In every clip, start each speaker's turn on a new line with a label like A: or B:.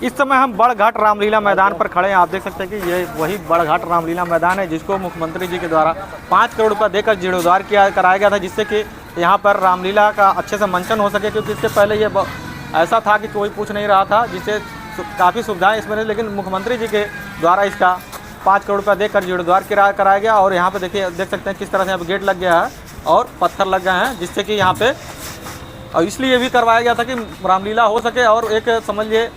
A: इस समय हम बड़घाट रामलीला मैदान पर खड़े हैं। आप देख सकते हैं कि ये वही बड़घाट रामलीला मैदान है जिसको मुख्यमंत्री जी के द्वारा 5 करोड़ रुपये देकर जीर्णोद्धार कराया गया था, जिससे कि यहाँ पर रामलीला का अच्छे से मंचन हो सके। क्योंकि इससे पहले ये ऐसा था कि कोई पूछ नहीं रहा था, जिससे काफ़ी सुविधाएं इसमें रही, लेकिन मुख्यमंत्री जी के द्वारा इसका 5 करोड़ रुपये देकर जीर्णोद्धार कराया गया। और यहाँ पे देखिए, देख सकते हैं किस तरह से यहाँ गेट लग गया है और पत्थर लग गए हैं, जिससे कि यहाँ पे और इसलिए भी करवाया गया था कि रामलीला हो सके और एक समझिए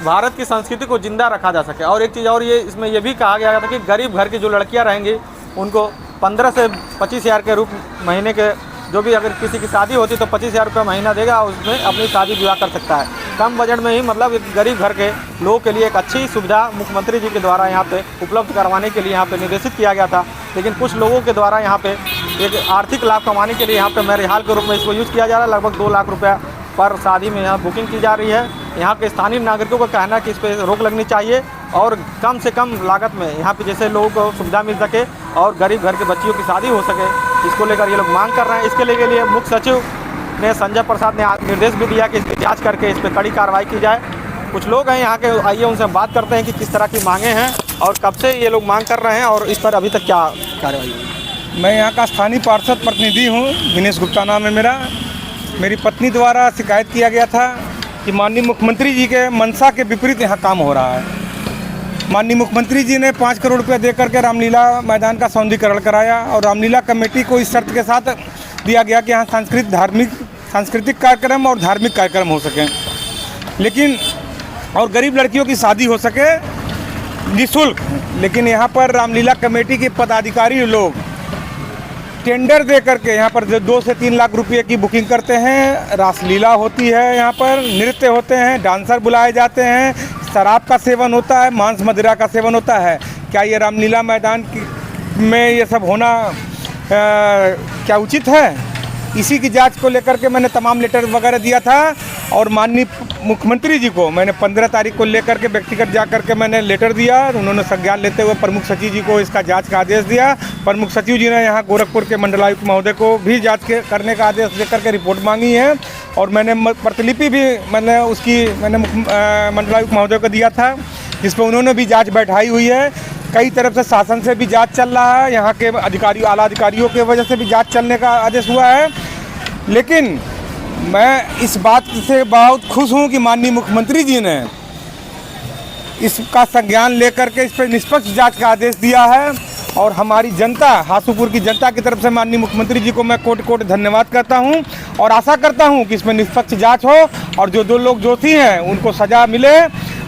A: भारत की संस्कृति को जिंदा रखा जा सके। और एक चीज़ और, ये इसमें यह भी कहा गया था कि गरीब घर की जो लड़कियां रहेंगी उनको 15 से 25 हज़ार के रूप महीने के, जो भी अगर किसी की शादी होती तो 25 हज़ार रुपये महीना देगा और उसमें अपनी शादी विवाह कर सकता है कम बजट में ही। मतलब एक गरीब घर के लोगों के लिए एक अच्छी सुविधा मुख्यमंत्री जी के द्वारा यहाँ पे उपलब्ध करवाने के लिए यहाँ पे निर्देशित किया गया था। लेकिन कुछ लोगों के द्वारा यहाँ पे एक आर्थिक लाभ कमाने के लिए यहाँ पे मैरिहाल के रूप में इसको यूज़ किया जा रहा है। लगभग 2 लाख रुपया पर शादी में यहाँ बुकिंग की जा रही है। यहाँ के स्थानीय नागरिकों का कहना है कि इस पर रोक लगनी चाहिए और कम से कम लागत में यहाँ पे जैसे लोगों को सुविधा मिल सके और गरीब घर के बच्चियों की शादी हो सके, इसको लेकर ये लोग मांग कर रहे हैं। इसके लिए मुख्य सचिव ने संजय प्रसाद ने निर्देश भी दिया कि इसकी जाँच करके इस पर कड़ी कार्रवाई की जाए। कुछ लोग हैं यहाँ के, आइए उनसे बात करते हैं कि किस तरह की मांगे हैं और कब से ये लोग मांग कर रहे हैं और इस पर अभी तक क्या कार्रवाई हुई।
B: मैं यहाँ का स्थानीय पार्षद प्रतिनिधि हूँ, दिनेश गुप्ता नाम है मेरा। मेरी पत्नी द्वारा शिकायत किया गया था कि माननीय मुख्यमंत्री जी के मंशा के विपरीत यहाँ काम हो रहा है। माननीय मुख्यमंत्री जी ने 5 करोड़ रुपये दे करके रामलीला मैदान का सौंदर्यीकरण कराया और रामलीला कमेटी को इस शर्त के साथ दिया गया कि यहाँ सांस्कृतिक कार्यक्रम और धार्मिक कार्यक्रम हो सकें, लेकिन और गरीब लड़कियों की शादी हो सके निःशुल्क। लेकिन यहाँ पर रामलीला कमेटी के पदाधिकारी लोग टेंडर दे करके यहाँ पर 2 से 3 लाख रुपए की बुकिंग करते हैं। रासलीला होती है, यहाँ पर नृत्य होते हैं, डांसर बुलाए जाते हैं, शराब का सेवन होता है, मांस मदिरा का सेवन होता है। क्या ये रामलीला मैदान में ये सब होना क्या उचित है? इसी की जांच को लेकर के मैंने तमाम लेटर वगैरह दिया था और माननीय मुख्यमंत्री जी को मैंने 15 तारीख को लेकर के व्यक्तिगत जा करके मैंने लेटर दिया। उन्होंने संज्ञान लेते हुए प्रमुख सचिव जी को इसका जांच का आदेश दिया। प्रमुख सचिव जी ने यहाँ गोरखपुर के मंडलायुक्त महोदय को भी जांच करने का आदेश देकर के रिपोर्ट मांगी है और मैंने प्रतिलिपि भी मैंने मंडलायुक्त महोदय को दिया था, जिस पर उन्होंने भी जाँच बैठाई हुई है। कई तरफ से शासन से भी जांच चल रहा है, यहाँ के अधिकारी आला अधिकारियों के वजह से भी जांच चलने का आदेश हुआ है। लेकिन मैं इस बात से बहुत खुश हूँ कि माननीय मुख्यमंत्री जी ने इसका संज्ञान लेकर के इस पर निष्पक्ष जांच का आदेश दिया है और हमारी जनता, हासूपुर की जनता की तरफ से माननीय मुख्यमंत्री जी को मैं कोटि धन्यवाद करता हूँ और आशा करता हूँ कि इसमें निष्पक्ष जाँच हो और जो 2 लोग दोषी हैं उनको सज़ा मिले।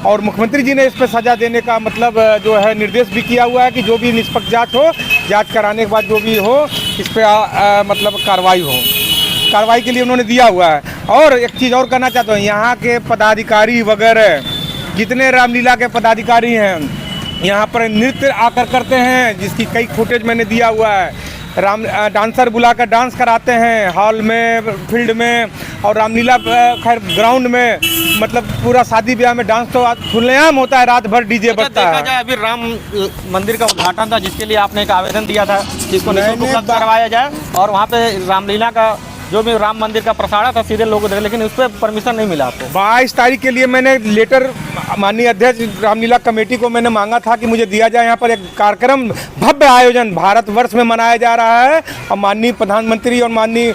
B: और मुख्यमंत्री जी ने इस पर सज़ा देने का मतलब जो है निर्देश भी किया हुआ है कि जो भी निष्पक्ष जांच हो, जांच कराने के बाद जो भी हो इस पर मतलब कार्रवाई के लिए उन्होंने दिया हुआ है। और एक चीज़ और कहना चाहता हूँ, यहाँ के पदाधिकारी वगैरह जितने रामलीला के पदाधिकारी हैं यहाँ पर नृत्य आकर करते हैं, जिसकी कई फुटेज मैंने दिया हुआ है। डांसर बुलाकर डांस कराते हैं हॉल में, फील्ड में और रामलीला खैर ग्राउंड में, मतलब पूरा शादी ब्याह में डांस तो खुलेआम होता है, रात भर डीजे बजता है।
A: जाए अभी राम मंदिर का उद्घाटन था जिसके लिए आपने एक आवेदन दिया था जिसको निःशुल्क उपलब्ध करवाया जाए और वहाँ पे रामलीला का जो भी राम मंदिर का प्रसारण था सीधे लोगों को, लेकिन उस पर परमिशन नहीं मिला आपको।
B: 22 तारीख के लिए मैंने लेटर माननीय अध्यक्ष रामलीला कमेटी को मैंने मांगा था कि मुझे दिया जाए। यहाँ पर एक कार्यक्रम भव्य आयोजन भारतवर्ष में मनाया जा रहा है और माननीय प्रधानमंत्री और माननीय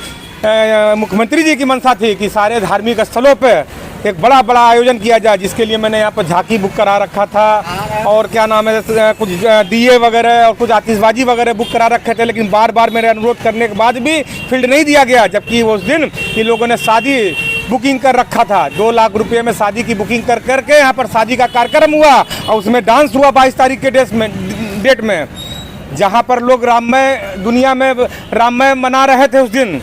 B: मुख्यमंत्री जी की मंशा थी कि सारे धार्मिक स्थलों पर एक बड़ा आयोजन किया जाए, जिसके लिए मैंने यहाँ पर झांकी बुक करा रखा था और क्या नाम है कुछ दिए वगैरह और कुछ आतिशबाजी वगैरह बुक करा रखे थे। लेकिन बार मेरे अनुरोध करने के बाद भी फील्ड नहीं दिया गया, जबकि उस दिन इन लोगों ने शादी बुकिंग कर रखा था। 2 लाख रुपये में शादी की बुकिंग कर करके यहाँ पर शादी का कार्यक्रम हुआ और उसमें डांस हुआ 22 तारीख के डेट में, जहाँ पर लोग दुनिया में राममय मना रहे थे। उस दिन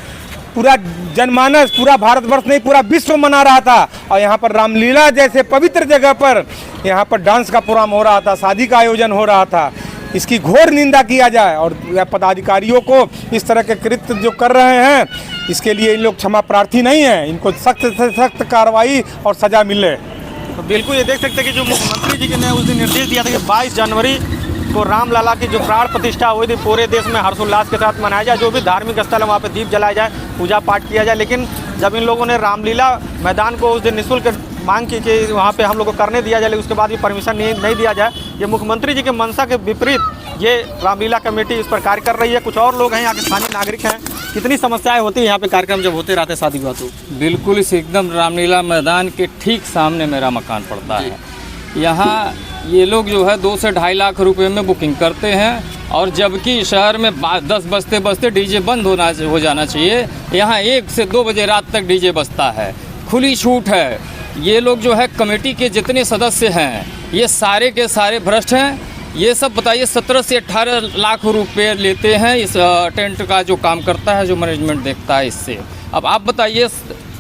B: पूरा जनमानस, पूरा भारतवर्ष नहीं पूरा विश्व मना रहा था और यहाँ पर रामलीला जैसे पवित्र जगह पर यहाँ पर डांस का प्रोग्राम हो रहा था, शादी का आयोजन हो रहा था। इसकी घोर निंदा किया जाए और पदाधिकारियों को इस तरह के कृत्य जो कर रहे हैं इसके लिए इन लोग क्षमा प्रार्थी नहीं है, इनको सख्त से सख्त कार्रवाई और सज़ा मिले।
A: तो बिल्कुल ये देख सकते हैं कि जो मुख्यमंत्री जी ने उस दिन निर्देश दिया था कि 22 जनवरी को रामलला की जो प्राण प्रतिष्ठा हुई थी पूरे देश में हर्षोल्लास के साथ मनाया जाए, जो भी धार्मिक स्थल है वहाँ पे दीप जलाया जाए, पूजा पाठ किया जाए। लेकिन जब इन लोगों ने रामलीला मैदान को उस दिन निःशुल्क मांग की कि वहाँ पे हम लोग को करने दिया जाए, लेकिन उसके बाद भी परमिशन नहीं दिया जाए। ये मुख्यमंत्री जी के मंशा के विपरीत ये रामलीला कमेटी इस पर कार्य कर रही है। कुछ और लोग हैं यहाँ के स्थानीय नागरिक हैं, कितनी समस्याएं होती हैं यहाँ पे कार्यक्रम जब होते रहते हैं शादी विवाह? तो
C: बिल्कुल इस एकदम रामलीला मैदान के ठीक सामने मेरा मकान पड़ता है। यहाँ ये लोग जो है 2 से 2.5 लाख रुपए में बुकिंग करते हैं, और जबकि शहर में 10 बजते बजते डीजे बंद हो जाना चाहिए, यहाँ 1 से 2 बजे रात तक डीजे बजता है। खुली छूट है। ये लोग जो है कमेटी के जितने सदस्य हैं ये सारे के सारे भ्रष्ट हैं। ये सब बताइए 17 से 18 लाख रुपए लेते हैं इस टेंट का जो काम करता है, जो मैनेजमेंट देखता है इससे। अब आप बताइए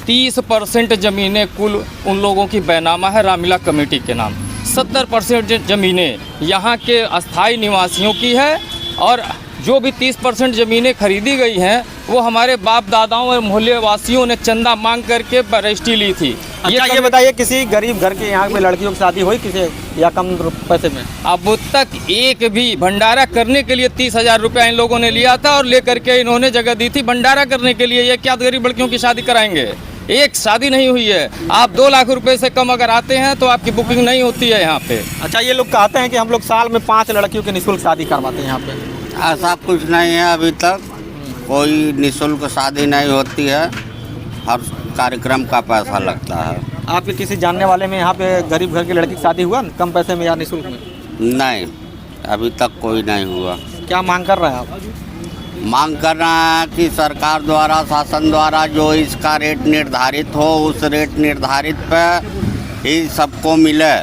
C: 30% ज़मीनें कुल उन लोगों की बैनामा है रामलीला कमेटी के नाम। 70% ज़मीनें यहाँ के अस्थाई निवासियों की है, और जो भी 30% ज़मीनें खरीदी गई हैं वो हमारे बाप दादाओं और मोहल्ले वासियों ने चंदा मांग करके रजिस्ट्री ली थी।
A: अच्छा, ये बताइए किसी गरीब घर के यहाँ पे लड़कियों की शादी हुई किसी या कम पैसे में?
C: अब तक एक भी भंडारा करने के लिए 30,000 रुपया इन लोगों ने लिया था, और लेकर के इन्होंने जगह दी थी भंडारा करने के लिए। ये क्या गरीब लड़कियों की शादी कराएंगे? एक शादी नहीं हुई है। आप 2 लाख रुपए से कम अगर आते हैं तो आपकी बुकिंग नहीं होती है यहाँ पे।
A: अच्छा, ये लोग कहते हैं कि हम लोग साल में 5 लड़कियों की निःशुल्क शादी करवाते हैं यहाँ पे।
D: ऐसा कुछ नहीं है, अभी तक कोई निःशुल्क शादी नहीं होती है। हर कार्यक्रम का पैसा लगता है।
A: आपके किसी जानने वाले में यहाँ पे गरीब घर की लड़की की शादी हुआ कम पैसे में या निःशुल्क में?
D: नहीं, अभी तक कोई नहीं हुआ।
A: क्या मांग कर रहे हैं आप?
D: मांग कर रहे हैं कि सरकार द्वारा, शासन द्वारा जो इसका रेट निर्धारित हो, उस रेट निर्धारित पे ही सबको मिले।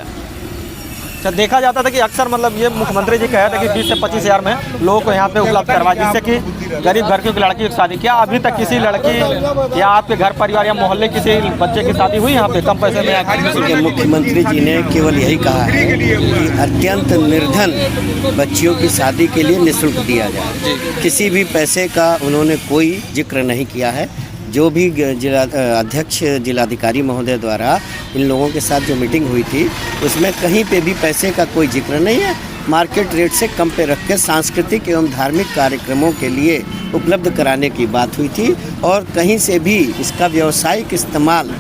A: अच्छा, देखा जाता था कि अक्सर मतलब ये मुख्यमंत्री जी कहे थे कि 20 से 25 हज़ार में लोगों को यहाँ पे उपलब्ध करवा, जिससे कि गरीब घर की लड़की की शादी। क्या अभी तक किसी लड़की या आपके घर परिवार या मोहल्ले किसी बच्चे की शादी हुई यहाँ पे कम पैसे में?
E: मुख्यमंत्री जी ने केवल यही कहा है कि अत्यंत निर्धन बच्चियों की शादी के लिए निःशुल्क दिया जाए। किसी भी पैसे का उन्होंने कोई जिक्र नहीं किया है। जो भी अध्यक्ष जिलाधिकारी महोदय द्वारा इन लोगों के साथ जो मीटिंग हुई थी उसमें कहीं पे भी पैसे का कोई जिक्र नहीं है। मार्केट रेट से कम पे रख के सांस्कृतिक एवं धार्मिक कार्यक्रमों के लिए उपलब्ध कराने की बात हुई थी, और कहीं से भी इसका व्यावसायिक इस्तेमाल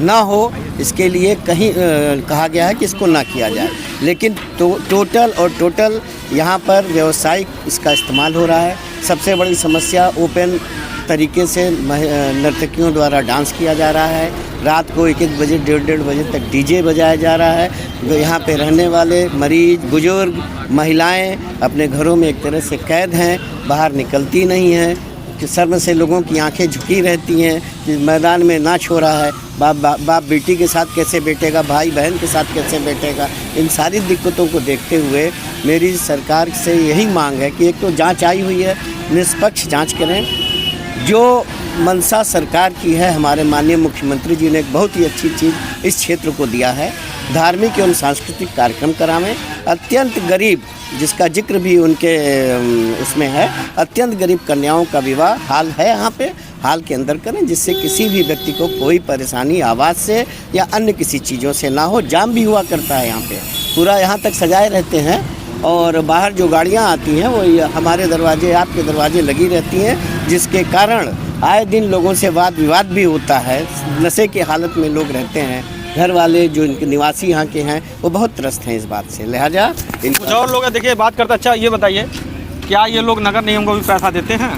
E: ना हो इसके लिए कहीं कहा गया है कि इसको ना किया जाए। लेकिन टोटल यहाँ पर व्यावसायिक इसका इस्तेमाल हो रहा है। सबसे बड़ी समस्या ओपन तरीके से नर्तकियों द्वारा डांस किया जा रहा है। रात को 1-1 बजे 1:30 बजे तक डीजे बजाया जा रहा है। यहाँ पे रहने वाले मरीज, बुजुर्ग, महिलाएं अपने घरों में एक तरह से कैद हैं, बाहर निकलती नहीं हैं। कि शर्म से लोगों की आंखें झुकी रहती हैं कि मैदान में नाच हो रहा है, बाप बेटी के साथ कैसे बैठेगा, भाई बहन के साथ कैसे बैठेगा। इन सारी दिक्कतों को देखते हुए मेरी सरकार से यही मांग है कि एक तो जांच आई हुई है, निष्पक्ष जांच करें। जो मंशा सरकार की है, हमारे माननीय मुख्यमंत्री जी ने एक बहुत ही अच्छी चीज़ इस क्षेत्र को दिया है, धार्मिक एवं सांस्कृतिक कार्यक्रम करावें। अत्यंत गरीब, जिसका जिक्र भी उनके उसमें है, अत्यंत गरीब कन्याओं का विवाह हाल है यहाँ पे, हाल के अंदर करें, जिससे किसी भी व्यक्ति को कोई परेशानी आवाज़ से या अन्य किसी चीज़ों से ना हो। जाम भी हुआ करता है यहाँ पे, पूरा यहाँ तक सजाए रहते हैं, और बाहर जो गाड़ियाँ आती हैं वो हमारे दरवाजे, आपके दरवाजे लगी रहती हैं, जिसके कारण आए दिन लोगों से वाद विवाद भी होता है। नशे की हालत में लोग रहते हैं। घर वाले जो इनके निवासी यहाँ के हैं वो बहुत त्रस्त हैं इस बात से, लिहाजा
A: कुछ और लोग देखिए बात करते। अच्छा, ये बताइए क्या ये लोग नगर निगम को भी पैसा देते हैं?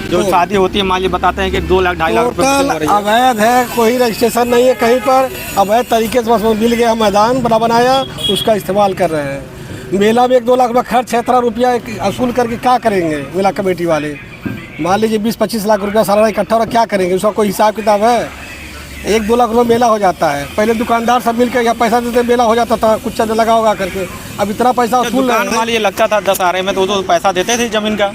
A: जो शादी होती है मान लीजिए बताते हैं कि 2 लाख 2.5 लाख रुपये
F: अवैध है, कोई रजिस्ट्रेशन नहीं है कहीं पर, अवैध तरीके से बस मिल गया मैदान बनाया, उसका इस्तेमाल कर रहे हैं। मेला में 1-2 लाख रुपया खर्च है, 17 रुपया असूल करके क्या करेंगे मेला कमेटी वाले? मान लीजिए 20-25 लाख रुपया सालाना इकट्ठा हो रहा, क्या करेंगे? उसका कोई हिसाब किताब है? 1-2 लाख रुपये मेला हो जाता है। पहले दुकानदार सब मिलकर यहाँ पैसा देते, मेला हो जाता था, कुछ चंदा लगा होगा करके। अब इतना पैसा वसूल
A: मान लीजिए लगता था 10 आ रहे में, तो पैसा देते थे जमीन का।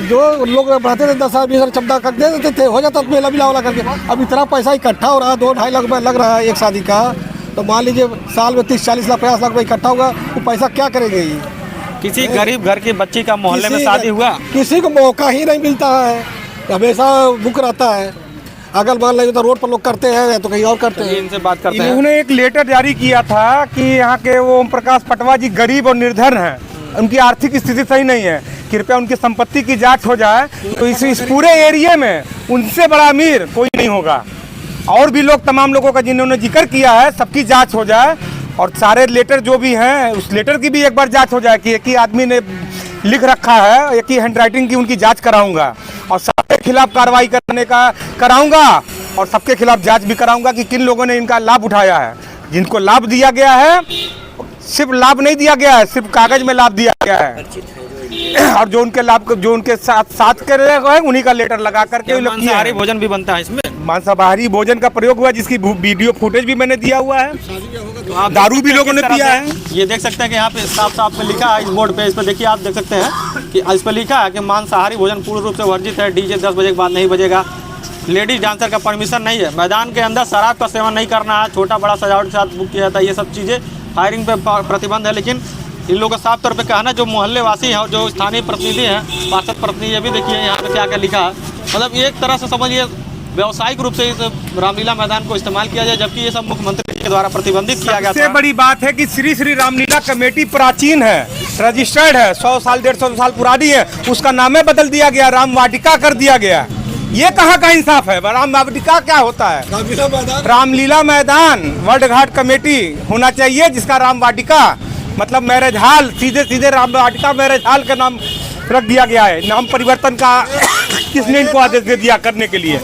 F: जो लोग बढ़ते थे 10,000-20,000 चंदा कर दे देते थे, हो जाता मेला मिला वाला करके। अब इतना पैसा इकट्ठा हो रहा है, 2-2.5 लाख रुपया लग रहा है एक शादी का, तो मान लीजिए साल में 30-40 लाख 50 लाख रुपये इकट्ठा होगा, वो पैसा क्या करेंगे ये?
A: किसी गरीब घर की बच्ची का मोहल्ले में शादी हुआ,
F: किसी को मौका ही नहीं मिलता है, हमेशा बुक रहता है। अगर मान लीजिए तो रोड पर लोग करते हैं तो कहीं और करते हैं।
A: इनसे बात करते हैं।
B: इन्होंने एक लेटर जारी किया था कि यहाँ के वो ओम प्रकाश पटवा जी गरीब और निर्धन हैं, उनकी आर्थिक स्थिति सही नहीं है, कृपया उनकी संपत्ति की जांच हो जाए। तो इस पूरे एरिया में उनसे बड़ा अमीर कोई नहीं होगा। और भी लोग, तमाम लोगों का जिन्होंने जिक्र किया है, सबकी जांच हो जाए और सारे लेटर जो भी हैं उस लेटर की भी एक बार जांच हो जाए कि एक ही आदमी ने लिख रखा है, एक ही हैंडराइटिंग की, उनकी जांच कराऊंगा और सबके खिलाफ कार्रवाई करने का कराऊंगा और सबके खिलाफ जांच भी कराऊंगा कि किन लोगों ने इनका लाभ उठाया है। जिनको लाभ दिया गया है, सिर्फ लाभ नहीं दिया गया है, सिर्फ कागज में लाभ दिया गया है और जो उनके लाभ, जो उनके साथ कर रहे हैं उन्हीं का लेटर लगा करके
A: मांसाहारी भोजन भी बनता है इसमें,
B: मांसाहारी भोजन का प्रयोग हुआ, जिसकी वीडियो फुटेज भी मैंने दिया हुआ है। दारू भी लोगों ने पिया है।
A: ये देख सकते हैं कि यहाँ पे साफ साफ में लिखा है इस बोर्ड पे, इस पर देखिए, आप देख सकते हैं कि इस पर लिखा है कि मांसाहारी भोजन पूर्ण रूप से वर्जित है, डीजे 10 बजे के बाद नहीं बजेगा, लेडीज डांसर का परमिशन नहीं है, मैदान के अंदर शराब का सेवन नहीं करना है, छोटा बड़ा सजावट के साथ बुक किया जाता है, ये सब चीज़ें फायरिंग पे प्रतिबंध है। लेकिन इन लोगों का साफ तौर पे कहना, जो मोहल्ले वासी हैं और जो स्थानीय प्रतिनिधि हैं, पार्षद प्रतिनिधि, ये भी देखिए यहाँ पे क्या क्या लिखा है। मतलब एक तरह से समझिए व्यावसायिक रूप से इस रामलीला मैदान को इस्तेमाल किया जाए, जबकि ये सब मुख्यमंत्री के द्वारा प्रतिबंधित किया गया था।
B: सबसे बड़ी बात है कि श्री श्री रामलीला कमेटी प्राचीन है, रजिस्टर्ड है, 100 साल 150 साल पुरानी है, उसका नाम बदल दिया गया, राम वाटिका कर दिया गया। ये कहाँ का इंसाफ है? राम वाटिका क्या होता है? रामलीला मैदान वर्ल्ड घाट कमेटी होना चाहिए, जिसका राम वाटिका मतलब मैरिज हॉल, सीधे सीधे राम वाटिका मैरिज हॉल का नाम रख दिया गया है। नाम परिवर्तन का किसने इनको आदेश दे दिया करने के लिए?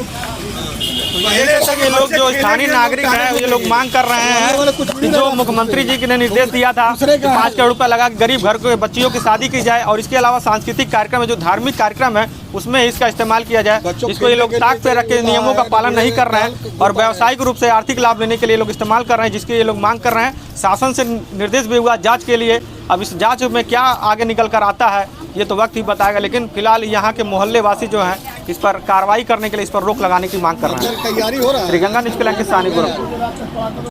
A: ये लोग जो स्थानीय नागरिक हैं, ये लोग मांग कर रहे हैं कि जो मुख्यमंत्री जी ने निर्देश दिया था कि 5 करोड़ रुपए लगा गरीब घर के बच्चियों की शादी की जाए और इसके अलावा सांस्कृतिक कार्यक्रम है, जो धार्मिक कार्यक्रम है, उसमें इसका इस्तेमाल किया जाए, इसको ये लोग ताक पे रख के नियमों का पालन नहीं कर रहे हैं और व्यावसायिक रूप से आर्थिक लाभ लेने के लिए लोग इस्तेमाल कर रहे हैं, जिसके ये लोग मांग कर रहे हैं। शासन से निर्देश भी हुआ जाँच के लिए, अब इस जाँच में क्या आगे निकल कर आता है ये तो वक्त ही बताएगा, लेकिन फिलहाल यहाँ के मोहल्ले वासी जो हैं इस पर कार्रवाई करने के लिए, इस पर रोक लगाने की मांग कर रहे हैं।
F: तैयारी हो रहा है।
A: श्रीगंगा न्यूज़ के लिए किसानी गोरखपुर।